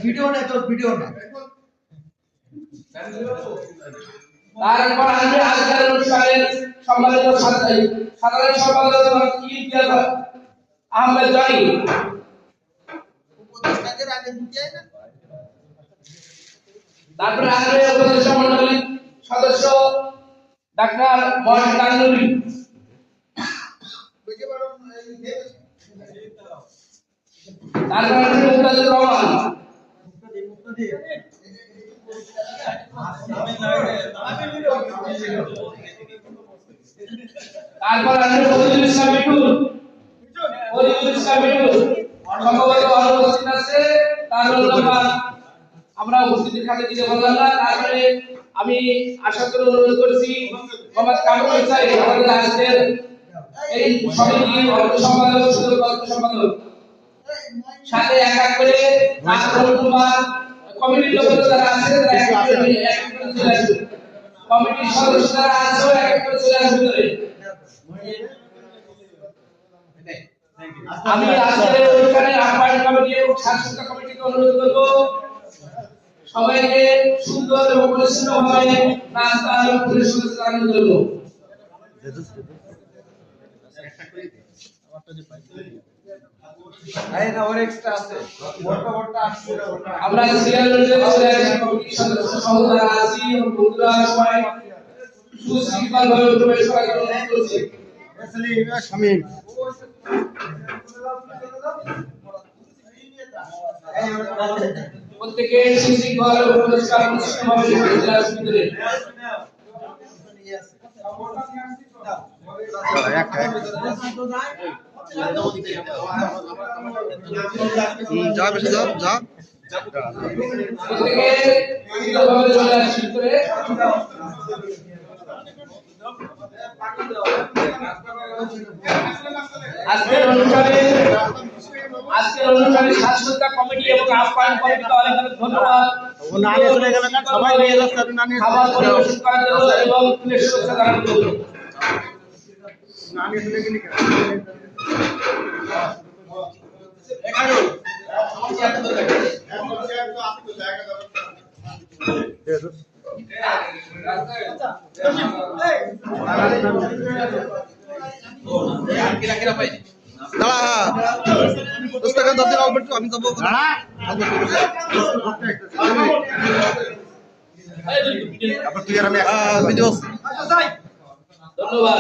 Video না তো video না তারপর আমি আজকের অনুষ্ঠানের সম্মানিত সাধারণ সম্পাদক আহমেদ জনি, তারপরে আজকের উপদেষ্টা মণ্ডলীর সদস্য ডাক্তার মহেশ গাঙ্গুলি, তারপরে মুক্তাদির রহমান, তারপর আমি ফরিদুল ইসলাম মিঠু সম্ভবত অনুপস্থিত আছে, তার ধন্যবাদ আমরা উপস্থিতির খাতে দিতে বললাম না। তারপরে আমি আশা করে অনুরোধ করছি মোহাম্মদ কামরুল সাহেব আমাদের আজকের এই সমিতির অর্থ সম্পাদক সম্পাদক সাথে এক এক করে কমিটির লোক যারা আছে কমিটির সদস্য যারা আছে এক এক করে চলে আসবে। আমি আজকের অনুষ্ঠানে আহ্বায়ক কমিটি এবং সাংস্কৃতিক কমিটিকে অনুরোধ করব সবাইকে সুন্দর এবং পরিচ্ছন্নভাবে নাস্তা এবং পরিচ্ছন্নতা আনন্দ করব। আমরা সিরিয়াল কমিটির সদস্য সহ যারা আছি এবং বন্ধুরা সবাই সুশৃঙ্খলভাবে প্রবেশ করার জন্য অনুরোধ করছি। শামীম প্রত্যেকে সুশৃঙ্খল ও পরিষ্কার পরিচ্ছন্নভাবে চলে আসবেন। যা বেশি যাও যা প্রত্যেকে সুন্দরভাবে চলে আসবেন করে আজকের অনুষ্ঠানে সাংস্কৃতিক কমিটি এবং আহ্বায়ক কমিটিকে অনেক অনেক ধন্যবাদ। খাবার পরিবেশন করার জন্য এবং ফুলের শুভেচ্ছা জানানোর জন্য। আমি দেবো ধন্যবাদ।